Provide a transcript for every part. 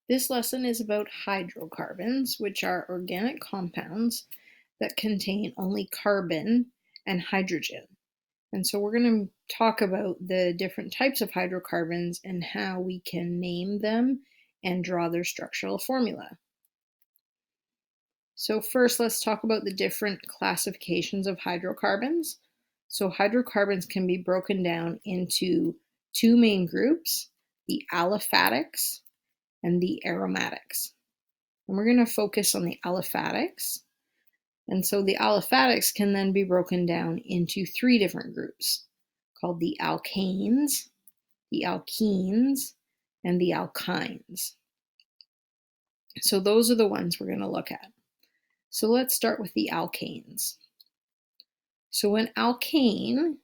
This lesson is about hydrocarbons, which are organic compounds that contain only carbon and hydrogen. And so we're going to talk about the different types of hydrocarbons and how we can name them and draw their structural formula. So first, let's talk about the different classifications of hydrocarbons. So hydrocarbons can be broken down into two main groups, the aliphatics and the aromatics. And we're going to focus on the aliphatics. And so the aliphatics can then be broken down into three different groups called the alkanes, the alkenes, and the alkynes. So those are the ones we're going to look at. So let's start with the alkanes. So an alkane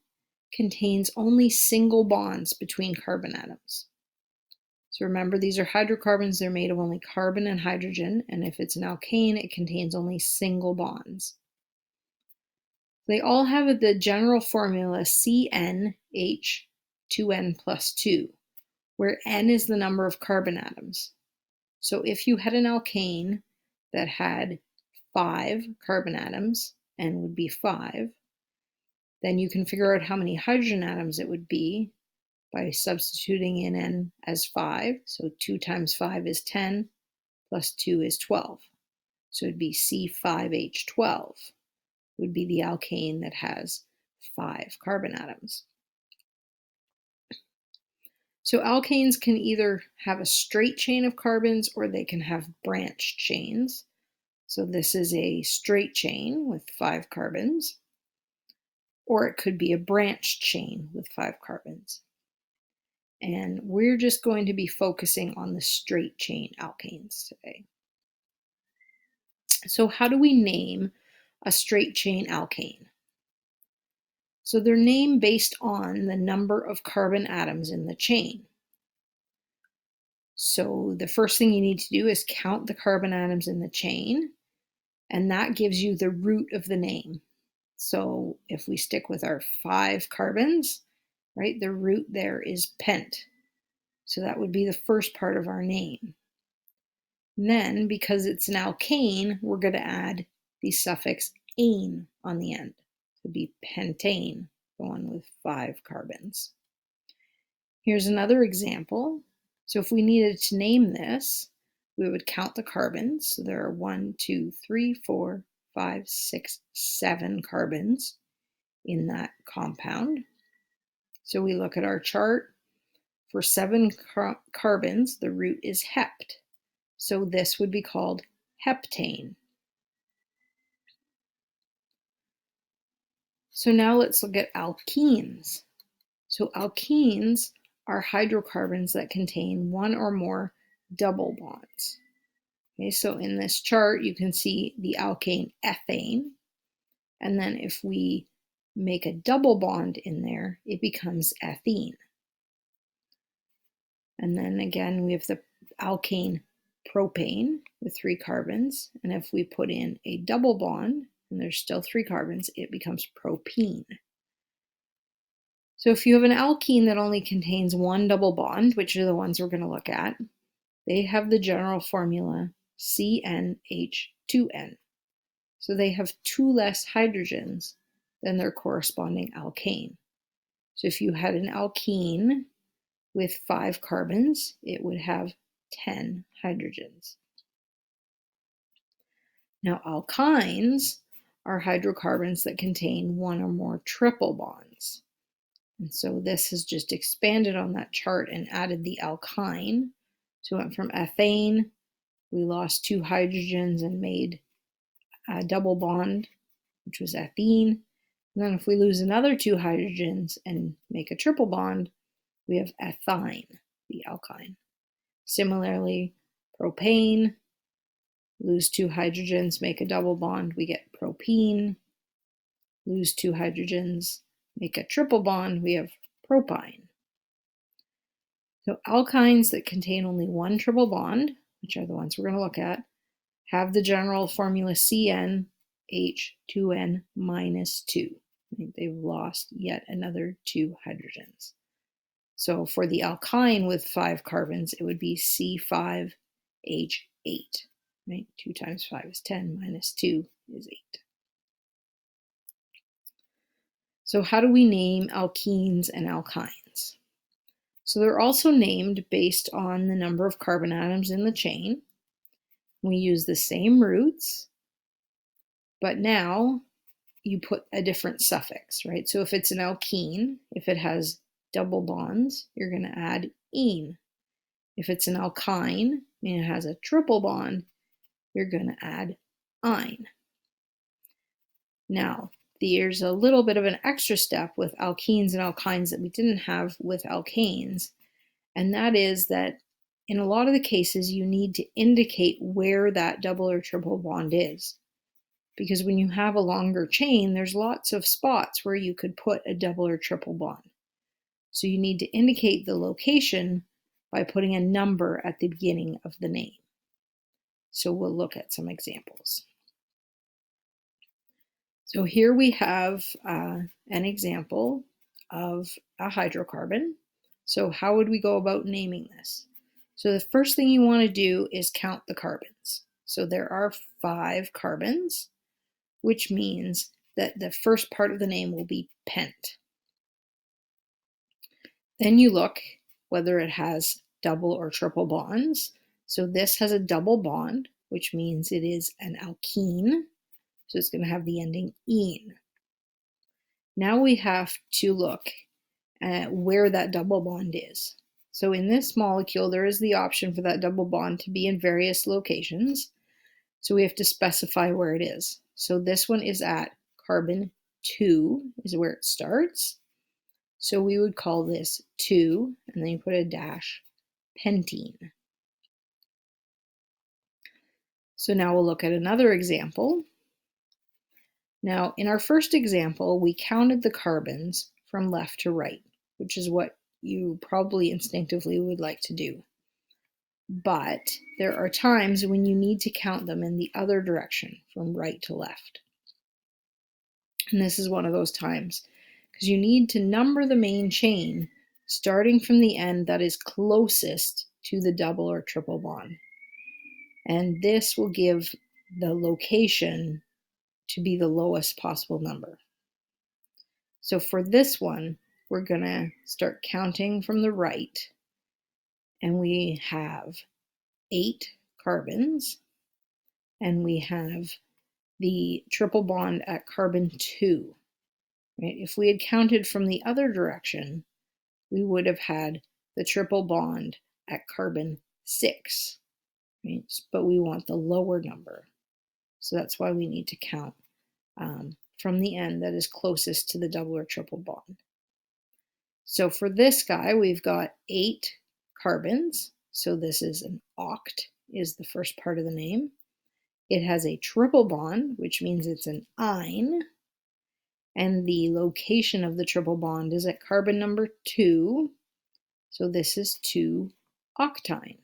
contains only single bonds between carbon atoms. So remember, these are hydrocarbons. They're made of only carbon and hydrogen, and if it's an alkane, it contains only single bonds. They all have the general formula CnH2n plus 2, where N is the number of carbon atoms. So if you had an alkane that had 5 carbon atoms, N would be 5, then you can figure out how many hydrogen atoms it would be by substituting in N as 5. So 2 times 5 is 10, plus 2 is 12. So it'd be C5H12 would be the alkane that has 5 carbon atoms. So alkanes can either have a straight chain of carbons or they can have branched chains. So this is a straight chain with 5 carbons, or it could be a branched chain with 5 carbons. And we're just going to be focusing on the straight chain alkanes today. So how do we name a straight chain alkane? So they're named based on the number of carbon atoms in the chain. So the first thing you need to do is count the carbon atoms in the chain, and that gives you the root of the name. So if we stick with our 5 carbons, right, the root there is pent. So that would be the first part of our name. And then, because it's an alkane, we're going to add the suffix ane on the end. It would be pentane, the one with 5 carbons. Here's another example. So if we needed to name this, we would count the carbons. So there are 1, 2, 3, 4, 5, 6, 7 carbons in that compound. So we look at our chart. For 7 carbons, the root is hept. So this would be called heptane. So now let's look at alkenes. So alkenes are hydrocarbons that contain one or more double bonds. Okay, so in this chart, you can see the alkane ethane. And then if we make a double bond in there, it becomes ethene. And then again, we have the alkane propane with 3 carbons. And if we put in a double bond, and there's still 3 carbons, it becomes propene. So if you have an alkene that only contains one double bond, which are the ones we're going to look at, they have the general formula CnH2n. So they have 2 less hydrogens than their corresponding alkane. So if you had an alkene with 5 carbons, it would have 10 hydrogens. Now, alkynes are hydrocarbons that contain one or more triple bonds. And so this has just expanded on that chart and added the alkyne. So it went from ethane, we lost 2 hydrogens and made a double bond, which was ethene. And then if we lose another 2 hydrogens and make a triple bond, we have ethyne, the alkyne. Similarly, propane, lose 2 hydrogens, make a double bond, we get propene. Lose 2 hydrogens, make a triple bond, we have propyne. So alkynes that contain only one triple bond, which are the ones we're going to look at, have the general formula CnH2n minus 2. They've lost yet another 2 hydrogens. So for the alkyne with 5 carbons, it would be C5H12. H8, right? 2 times 5 is 10, minus 2 is 8. So how do we name alkenes and alkynes? So they're also named based on the number of carbon atoms in the chain. We use the same roots, but now you put a different suffix, right? So if it's an alkene, if it has double bonds, you're going to add "ene." If it's an alkyne and it has a triple bond, you're going to add "ine." Now, there's a little bit of an extra step with alkenes and alkynes that we didn't have with alkanes, and that is that in a lot of the cases, you need to indicate where that double or triple bond is. Because when you have a longer chain, there's lots of spots where you could put a double or triple bond. So you need to indicate the location by putting a number at the beginning of the name. So we'll look at some examples. So here we have an example of a hydrocarbon. So how would we go about naming this? So the first thing you want to do is count the carbons. So there are 5 carbons, which means that the first part of the name will be pent. Then you look whether it has double or triple bonds. So this has a double bond, which means it is an alkene. So it's going to have the ending "ene." Now we have to look at where that double bond is. So in this molecule, there is the option for that double bond to be in various locations. So we have to specify where it is. So this one is at carbon 2 is where it starts. So we would call this 2, and then you put a dash, pentene. So now we'll look at another example. Now, in our first example, we counted the carbons from left to right, which is what you probably instinctively would like to do. But there are times when you need to count them in the other direction, from right to left. And this is one of those times, because you need to number the main chain starting from the end that is closest to the double or triple bond. And this will give the location to be the lowest possible number. So for this one, we're going to start counting from the right, and we have 8 carbons, and we have the triple bond at carbon 2. Right? If we had counted from the other direction, we would have had the triple bond at carbon 6. Right? But we want the lower number. So that's why we need to count from the end that is closest to the double or triple bond. So for this guy, we've got 8 carbons. So this is an oct, is the first part of the name. It has a triple bond, which means it's an ine. And the location of the triple bond is at carbon number 2. So this is 2-octine.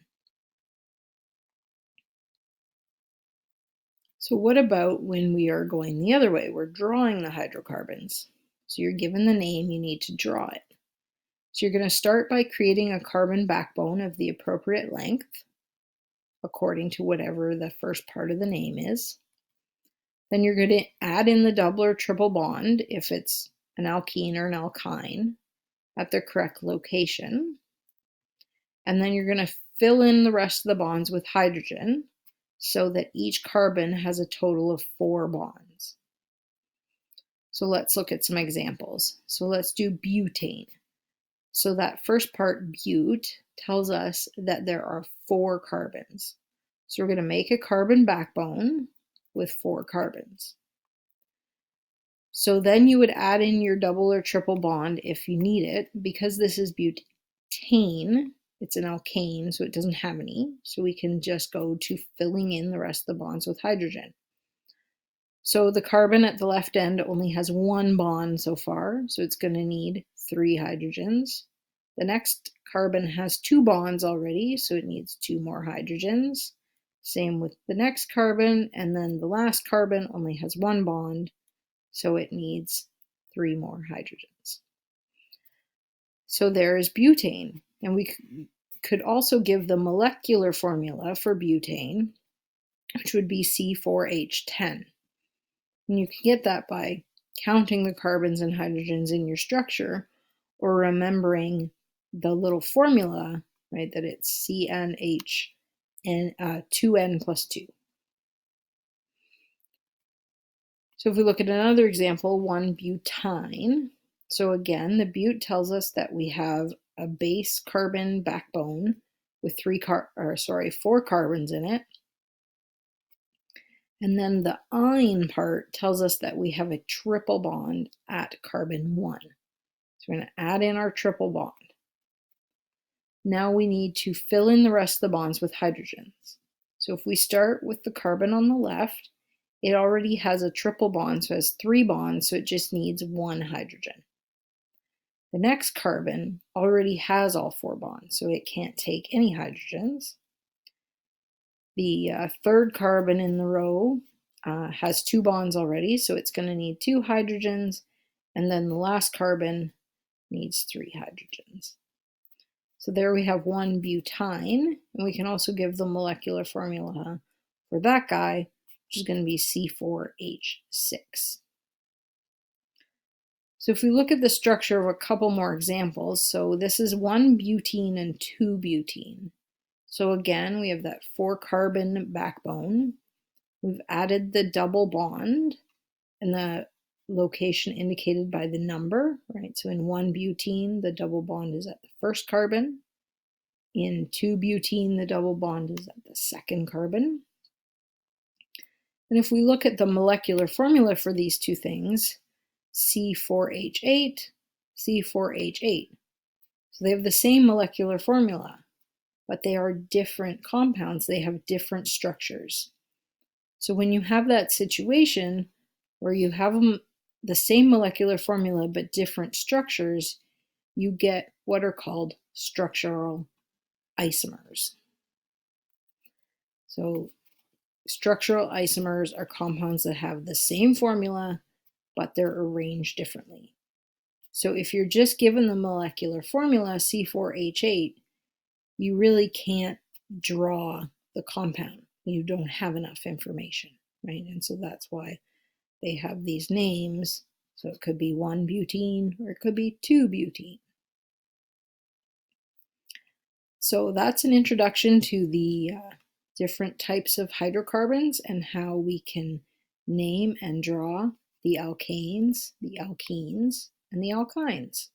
So what about when we are going the other way? We're drawing the hydrocarbons. So you're given the name, you need to draw it. So you're going to start by creating a carbon backbone of the appropriate length, according to whatever the first part of the name is. Then you're going to add in the double or triple bond, if it's an alkene or an alkyne, at the correct location. And then you're going to fill in the rest of the bonds with hydrogen, so that each carbon has a total of 4 bonds. So let's look at some examples. So let's do butane. So that first part, but, tells us that there are 4 carbons. So we're going to make a carbon backbone with 4 carbons. So then you would add in your double or triple bond if you need it. Because this is butane, it's an alkane, so it doesn't have any. So we can just go to filling in the rest of the bonds with hydrogen. So the carbon at the left end only has 1 bond so far, so it's going to need 3 hydrogens. The next carbon has 2 bonds already, so it needs 2 more hydrogens. Same with the next carbon, and then the last carbon only has 1 bond, so it needs 3 more hydrogens. So there is butane, and we could also give the molecular formula for butane, which would be C4H10. And you can get that by counting the carbons and hydrogens in your structure, or remembering the little formula, right, that it's CnH and 2n plus 2. So if we look at another example, 1-butyne. So again, the but tells us that we have a base carbon backbone with 4 carbons in it. And then the ine part tells us that we have a triple bond at carbon 1. So we're going to add in our triple bond. Now we need to fill in the rest of the bonds with hydrogens. So if we start with the carbon on the left, it already has a triple bond, so it has 3 bonds, so it just needs 1 hydrogen. The next carbon already has all 4 bonds, so it can't take any hydrogens. The third carbon in the row has 2 bonds already, so it's going to need 2 hydrogens, and then the last carbon needs 3 hydrogens. So there we have 1-butyne, and we can also give the molecular formula for that guy, which is going to be C4H6. So if we look at the structure of a couple more examples, so this is 1-butene and 2-butene. So again, we have that 4-carbon backbone. We've added the double bond and the location indicated by the number, right? So in 1-butene, the double bond is at the first carbon. In 2-butene, the double bond is at the second carbon. And if we look at the molecular formula for these two things, C4H8, C4H8. So they have the same molecular formula, but they are different compounds. They have different structures. So when you have that situation where you have the same molecular formula but different structures, you get what are called structural isomers. So structural isomers are compounds that have the same formula, but they're arranged differently. So if you're just given the molecular formula, C4H8, you really can't draw the compound. You don't have enough information, right? And so that's why they have these names. So it could be 1-butene or it could be 2-butene. So that's an introduction to the different types of hydrocarbons and how we can name and draw the alkanes, the alkenes, and the alkynes.